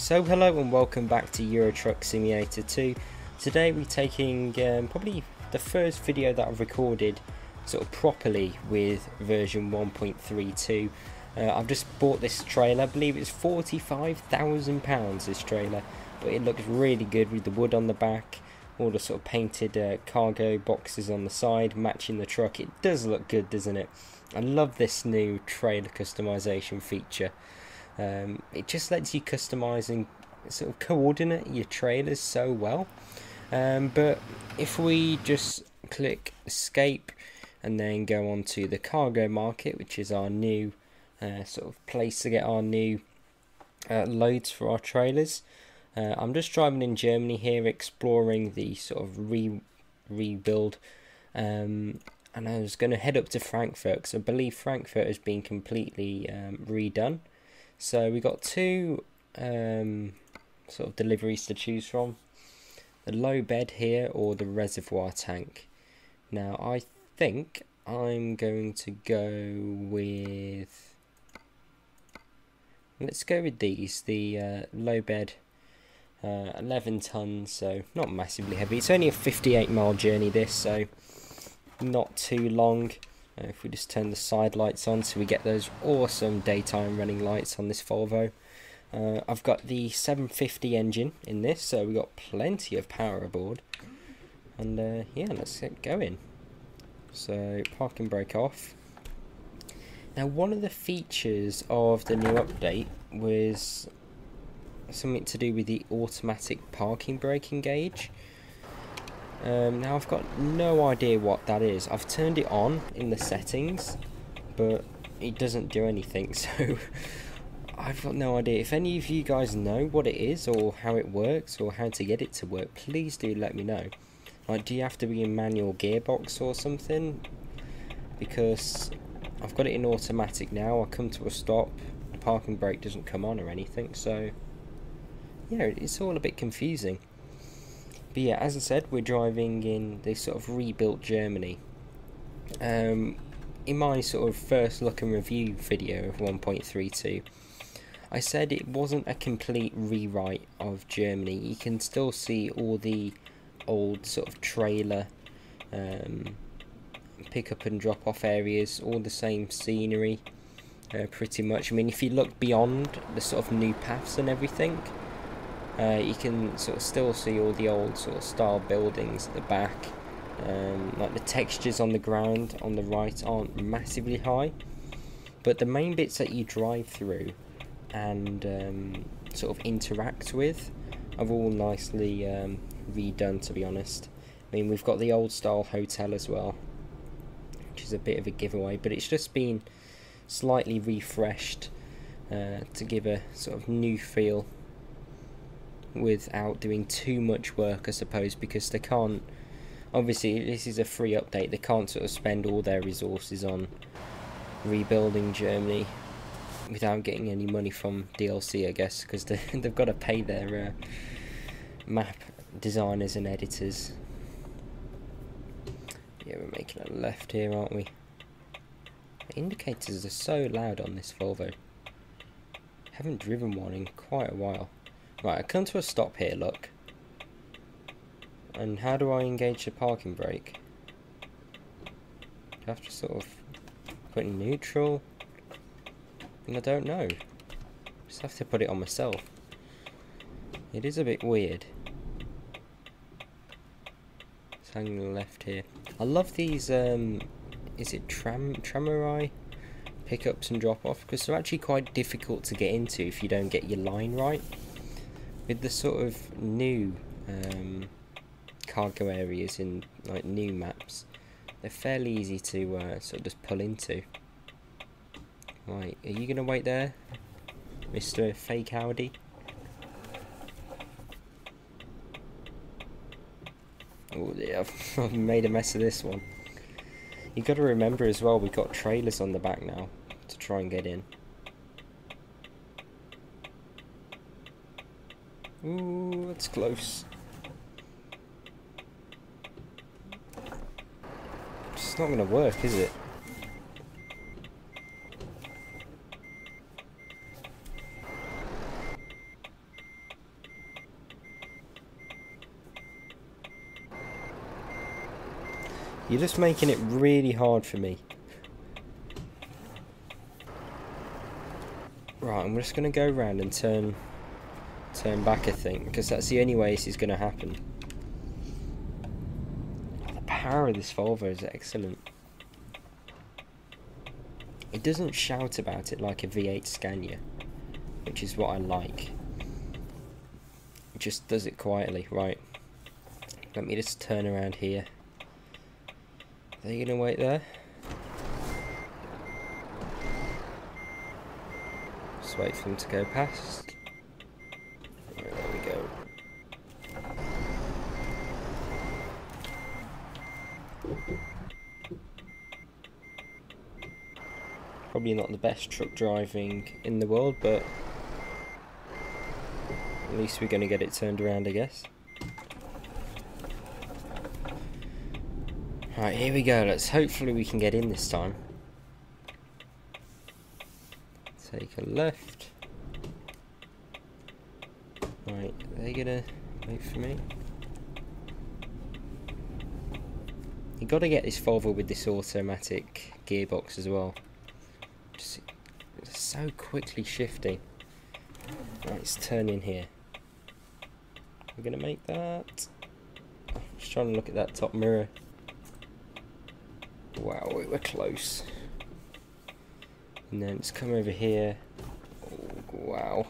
So hello and welcome back to Euro Truck Simulator 2. Today we're taking probably the first video that I've recorded sort of properly with version 1.32. I've just bought this trailer. I believe it's £45,000 this trailer, but it looks really good with the wood on the back, all the sort of painted cargo boxes on the side matching the truck. It does look good, doesn't it? I love this new trailer customization feature. It just lets you customize and sort of coordinate your trailers so well. But if we just click escape and then go on to the cargo market, which is our new sort of place to get our new loads for our trailers. I'm just driving in Germany here, exploring the sort of rebuild, and I was going to head up to Frankfurt because I believe Frankfurt has been completely redone. So we got two sort of deliveries to choose from: the low bed here or the reservoir tank. Now I think I'm going to go with, let's go with these, the low bed, 11 tons, so not massively heavy. It's only a 58-mile journey this, so not too long. If we just turn the side lights on so we get those awesome daytime running lights on this Volvo. I've got the 750 engine in this, so we've got plenty of power aboard. And yeah, let's get going. So parking brake off. Now one of the features of the new update was something to do with the automatic parking brake engage. Now I've got no idea what that is. I've turned it on in the settings, but it doesn't do anything, so I've got no idea. If any of you guys know what it is or how it works or how to get it to work, please do let me know. Like, do you have to be in manual gearbox or something? Because I've got it in automatic now. I come to a stop, the parking brake doesn't come on or anything, so yeah, it's all a bit confusing. But yeah, as I said, we're driving in this sort of rebuilt Germany. In my sort of first look and review video of 1.32, I said it wasn't a complete rewrite of Germany. You can still see all the old sort of trailer pick up and drop off areas, all the same scenery, pretty much. I mean, if you look beyond the sort of new paths and everything, you can sort of still see all the old sort of style buildings at the back. Like the textures on the ground on the right aren't massively high, but the main bits that you drive through and sort of interact with are all nicely redone, to be honest. I mean, we've got the old style hotel as well, which is a bit of a giveaway, but it's just been slightly refreshed to give a sort of new feel without doing too much work, I suppose, because they can't, obviously this is a free update, they can't sort of spend all their resources on rebuilding Germany without getting any money from DLC, I guess, because they've got to pay their map designers and editors. Yeah, we're making a left here, aren't we? The indicators are so loud on this Volvo. Haven't driven one in quite a while. Right, I come to a stop here, look. And how do I engage the parking brake? Do I have to sort of put in neutral? And I don't know. Just have to put it on myself. It is a bit weird. It's hanging left here. I love these, is it tramway pickups and drop off? Because they're actually quite difficult to get into if you don't get your line right. With the sort of new cargo areas in like new maps, they're fairly easy to sort of just pull into. Right, are you gonna wait there, Mr. Fake Audi? Oh yeah, I've made a mess of this one. You got to remember as well, we've got trailers on the back now to try and get in. Ooh, that's close. It's not going to work, is it? You're just making it really hard for me. Right, I'm just going to go around and turn back, I think, because that's the only way this is going to happen. The power of this Volvo is excellent. It doesn't shout about it like a V8 Scania, which is what I like. It just does it quietly. Right, let me just turn around here. Are you going to wait there? Just wait for them to go past. Right, there we go. Probably not the best truck driving in the world, but at least we're going to get it turned around, I guess. Right, here we go. Hopefully we can get in this time. Take a left. Right, are they gonna wait for me? You got to get this Volvo with this automatic gearbox as well. Just it's so quickly shifting. Right, let's turn in here. We're gonna make that. Just trying to look at that top mirror. Wow, we were close. And then let's come over here. Oh, wow.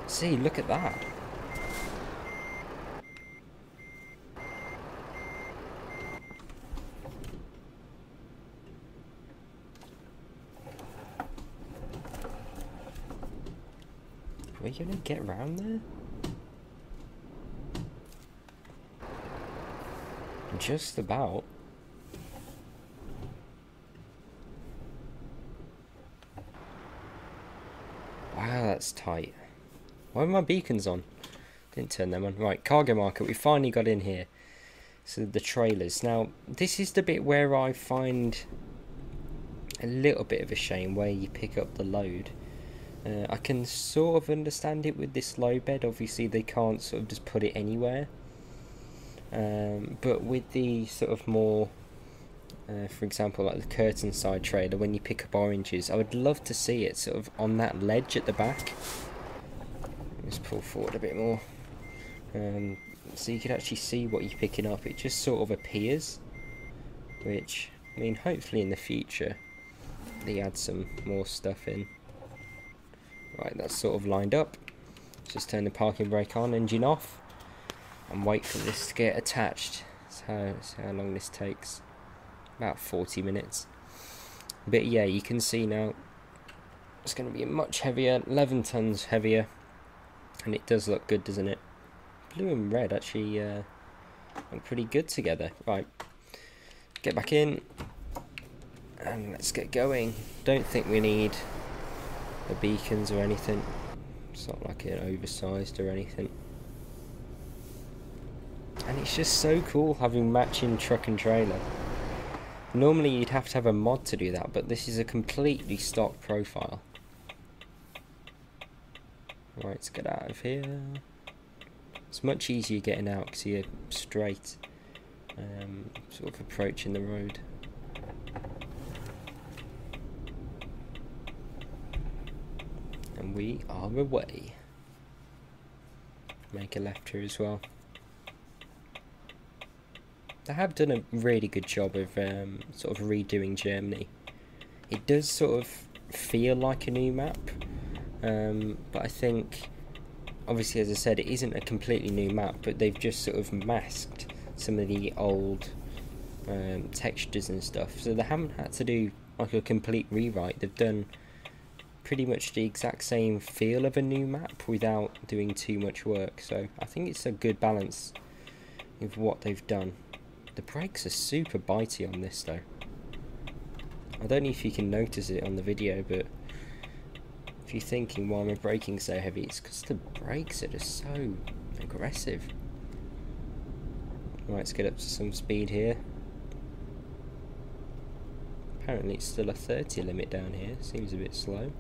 See, look at that. Are you gonna get around there? Just about. Wow, that's tight. Why are my beacons on? Didn't turn them on. Right, cargo market. We finally got in here. So the trailers. Now, this is the bit where I find a little bit of a shame where you pick up the load. I can sort of understand it with this low bed. Obviously, they can't sort of just put it anywhere. But with the sort of more, for example, like the curtain side trailer, when you pick up oranges, I would love to see it sort of on that ledge at the back. Let's pull forward a bit more, so you can actually see what you're picking up. It just sort of appears, which, I mean, hopefully in the future they add some more stuff in. Right, that's sort of lined up. Just turn the parking brake on, engine off, and wait for this to get attached. That's how long this takes. About 40 minutes. But yeah, you can see now it's going to be much heavier, 11 tons heavier, and it does look good, doesn't it? Blue and red actually look pretty good together. Right, get back in and let's get going. Don't think we need the beacons or anything. It's not like an oversized or anything. And it's just so cool having matching truck and trailer. Normally you'd have to have a mod to do that, but this is a completely stock profile. Right, let's get out of here. It's much easier getting out because you're straight, sort of approaching the road. And we are away. Make a left here as well. They have done a really good job of sort of redoing Germany. It does sort of feel like a new map, but I think, obviously, as I said, it isn't a completely new map, but they've just sort of masked some of the old textures and stuff, so they haven't had to do like a complete rewrite. They've done pretty much the exact same feel of a new map without doing too much work, so I think it's a good balance with what they've done. The brakes are super bitey on this though. I don't know if you can notice it on the video, but if you're thinking why am I braking so heavy, it's because the brakes are just so aggressive. Right, let's get up to some speed here. Apparently it's still a 30 limit down here, seems a bit slow.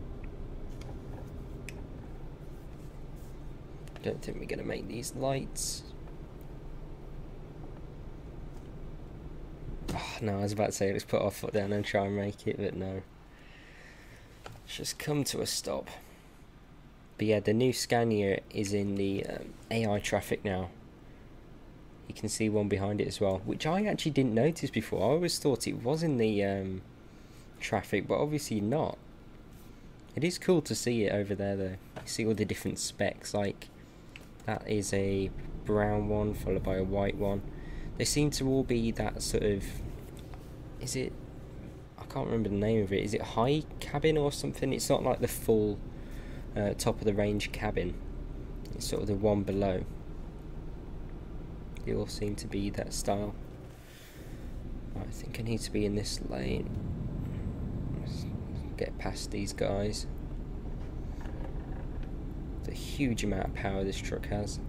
Don't think we're going to make these lights. No, I was about to say let's put our foot down and try and make it, but no. It's just come to a stop. But yeah, the new scanner is in the AI traffic now. You can see one behind it as well, which I actually didn't notice before. I always thought it was in the traffic, but obviously not. It is cool to see it over there though. You see all the different specs, like that is a brown one followed by a white one. They seem to all be that sort of, is it, I can't remember the name of it, is it high cabin or something? It's not like the full top of the range cabin, it's sort of the one below. They all seem to be that style. I think I need to be in this lane. Let's get past these guys. It's a huge amount of power this truck has.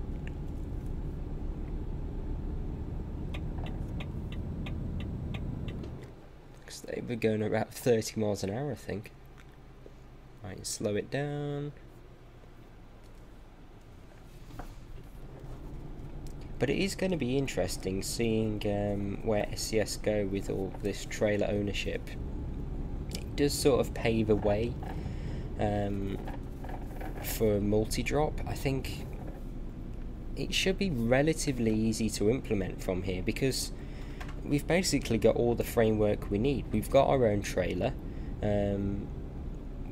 Because they were going about 30 miles an hour, I think. Right, slow it down. But it is going to be interesting seeing where SCS go with all this trailer ownership. It does sort of pave a way for multi-drop. I think it should be relatively easy to implement from here, because we've basically got all the framework we need. We've got our own trailer.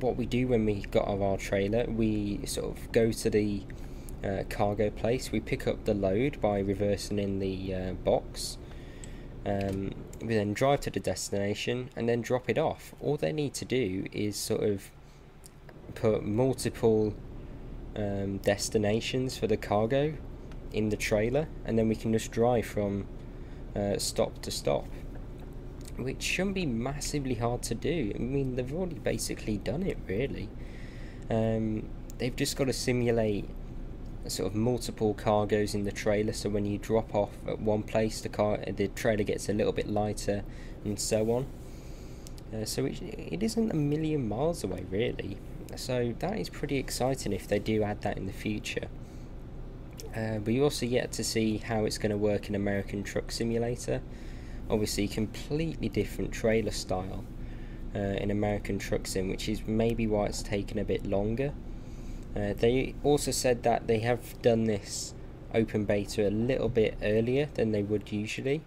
What we do when we got our trailer, we sort of go to the cargo place, we pick up the load by reversing in the box, we then drive to the destination and then drop it off. All they need to do is sort of put multiple destinations for the cargo in the trailer, and then we can just drive from stop to stop, which shouldn't be massively hard to do. I mean, they've already basically done it, really. They've just got to simulate sort of multiple cargoes in the trailer, so when you drop off at one place, the trailer gets a little bit lighter, and so on. So it isn't a million miles away, really. So that is pretty exciting if they do add that in the future. But you also yet to see how it's going to work in American Truck Simulator. Obviously, completely different trailer style in American Truck Sim, which is maybe why it's taken a bit longer. They also said that they have done this open beta a little bit earlier than they would usually.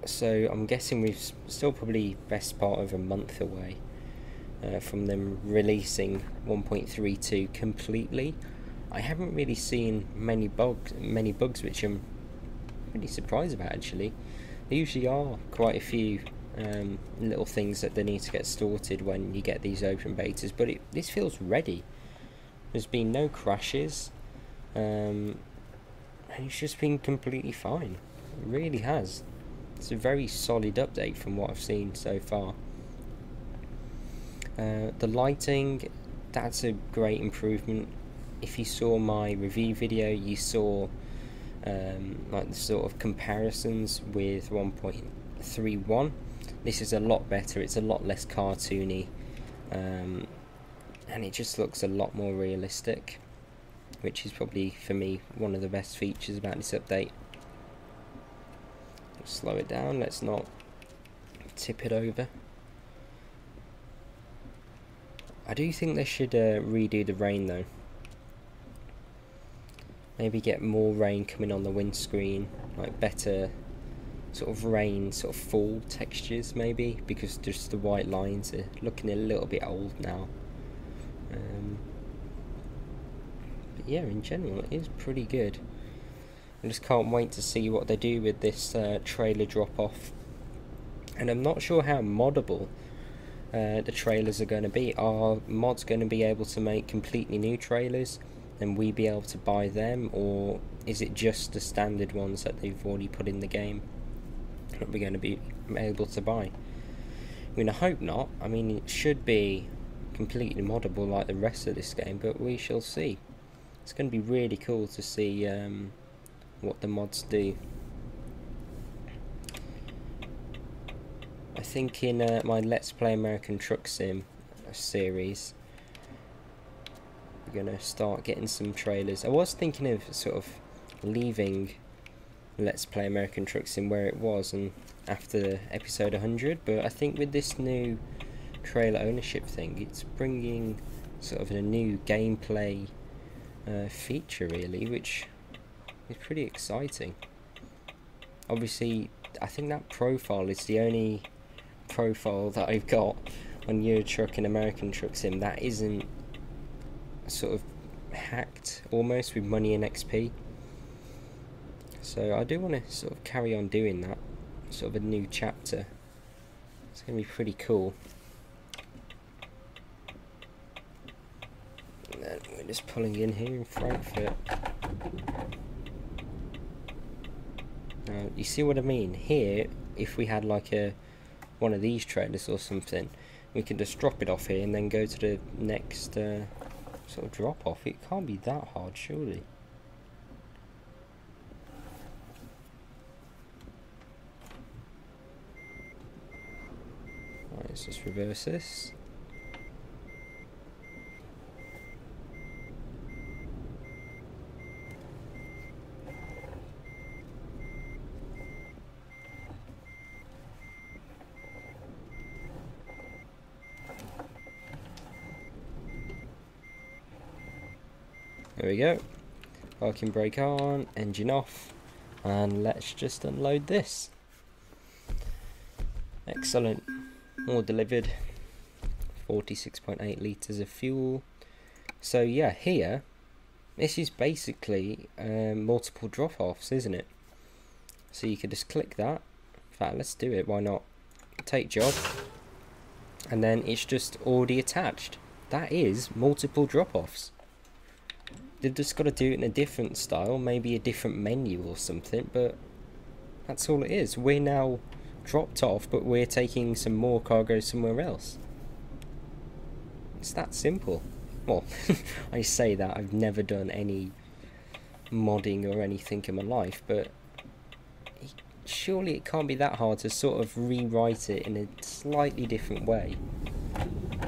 So I'm guessing we've still probably best part of a month away from them releasing 1.32 completely. I haven't really seen many bugs, which I'm really surprised about, actually. There usually are quite a few little things that they need to get sorted when you get these open betas, but this feels ready. There's been no crashes, and it's just been completely fine. It really has. It's a very solid update from what I've seen so far. The lighting, that's a great improvement. If you saw my review video, you saw like the sort of comparisons with 1.31. This is a lot better, it's a lot less cartoony, and it just looks a lot more realistic, which is probably, for me, one of the best features about this update. Let's slow it down, let's not tip it over. I do think they should redo the rain though. Maybe get more rain coming on the windscreen, like better sort of rain, sort of fall textures maybe, because just the white lines are looking a little bit old now. But yeah, in general it is pretty good. I just can't wait to see what they do with this trailer drop off, and I'm not sure how moddable the trailers are going to be. Are mods going to be able to make completely new trailers and we be able to buy them, or is it just the standard ones that they've already put in the game that we're going to be able to buy? I mean, I hope not. I mean, it should be completely moddable like the rest of this game, but we shall see. It's going to be really cool to see what the mods do. I think in my Let's Play American Truck Sim series, we're going to start getting some trailers. I was thinking of sort of leaving Let's Play American Truck Sim where it was and after episode 100, but I think with this new trailer ownership thing, it's bringing sort of a new gameplay feature really, which is pretty exciting. Obviously, I think that profile is the only profile that I've got on Euro Truck and American Truck Sim that isn't sort of hacked almost with money and XP. So I do want to sort of carry on doing that, sort of a new chapter. It's going to be pretty cool. And then we're just pulling in here in Frankfurt. Now, you see what I mean? Here, if we had like one of these trailers or something, we could just drop it off here and then go to the next sort of drop off. It can't be that hard, surely. Right, let's just reverse this. There we go. Parking brake on, engine off, and let's just unload this. Excellent. All delivered. 46.8 litres of fuel. So yeah, here, this is basically multiple drop-offs, isn't it? So you could just click that. In fact, let's do it, why not? Take job. And then it's just already attached. That is multiple drop-offs. They've just got to do it in a different style, maybe a different menu or something, but that's all it is. We're now dropped off, but we're taking some more cargo somewhere else. It's that simple. Well, I say that, I've never done any modding or anything in my life, but surely it can't be that hard to sort of rewrite it in a slightly different way.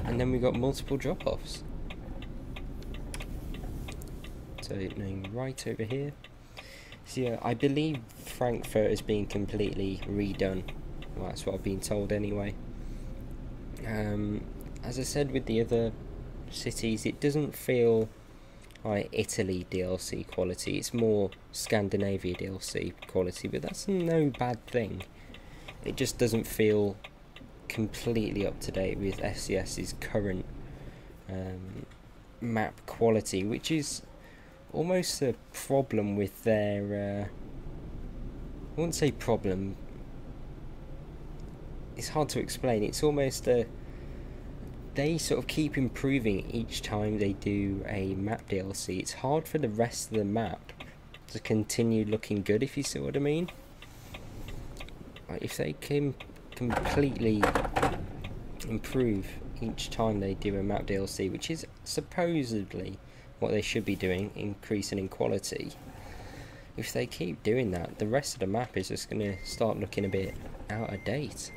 And then we've got multiple drop-offs. So opening right over here. So yeah, I believe Frankfurt is being completely redone. Well, that's what I've been told anyway. As I said with the other cities, it doesn't feel like Italy DLC quality. It's more Scandinavia DLC quality, but that's no bad thing. It just doesn't feel completely up to date with SCS's current map quality, which is almost a problem with their I wouldn't say problem, it's hard to explain. It's almost they sort of keep improving each time they do a map DLC. It's hard for the rest of the map to continue looking good, if you see what I mean. Like if they can completely improve each time they do a map DLC, which is supposedly what they should be doing, increasing in quality. If they keep doing that, the rest of the map is just going to start looking a bit out of date.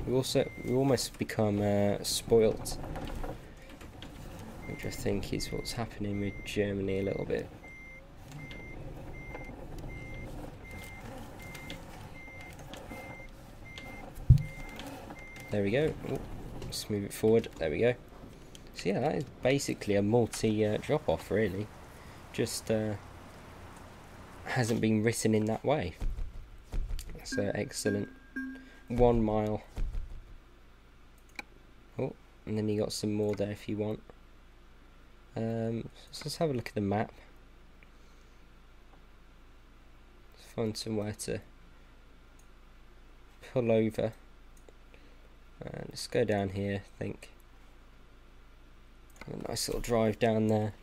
We almost become spoilt, which I think is what's happening with Germany a little bit. There we go. Ooh. Let's move it forward. There we go. So yeah, that is basically a multi drop off really. Just hasn't been written in that way. So excellent. 1 mile. Oh, and then you got some more there if you want. So let's have a look at the map. Let's find somewhere to pull over. Let's go down here, I think. A nice little drive down there.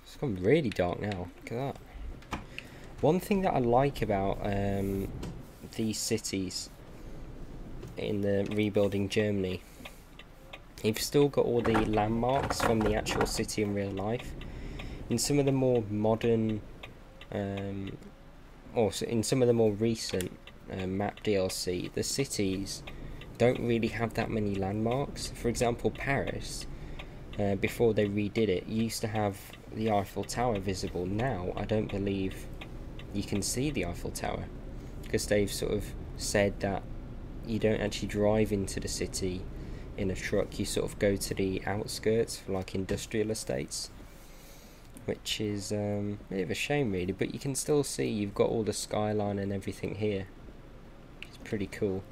It's gone really dark now, look at that. One thing that I like about these cities in the rebuilding Germany, you've still got all the landmarks from the actual city in real life. In some of the more modern or in some of the more recent map DLC, the cities don't really have that many landmarks. For example, Paris, before they redid it, used to have the Eiffel Tower visible. Now I don't believe you can see the Eiffel Tower, because they've sort of said that you don't actually drive into the city in a truck, you sort of go to the outskirts for like industrial estates, which is a bit of a shame really, but you can still see you've got all the skyline and everything here. It's pretty cool.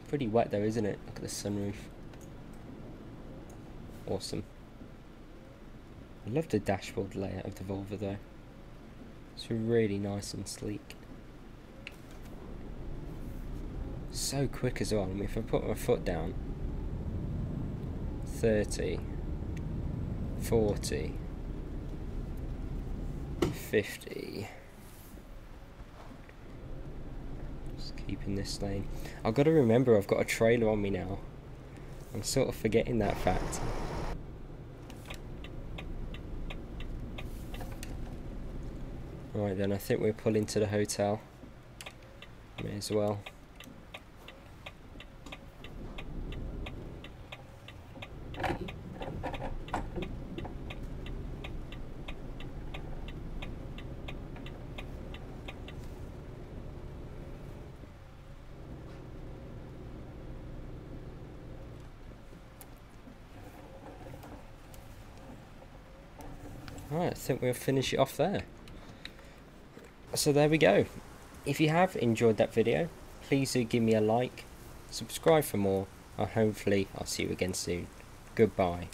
Pretty wet though, isn't it? Look at the sunroof. Awesome. I love the dashboard layout of the Volvo though. It's really nice and sleek. So quick as well. I mean, if I put my foot down, 30, 40, 50. Just keeping this lane. I've got to remember I've got a trailer on me now. I'm sort of forgetting that fact. Right then, I think we're pulling to the hotel. May as well. Right, I think we'll finish it off there. So there we go. If you have enjoyed that video, please do give me a like, subscribe for more, and hopefully I'll see you again soon. Goodbye.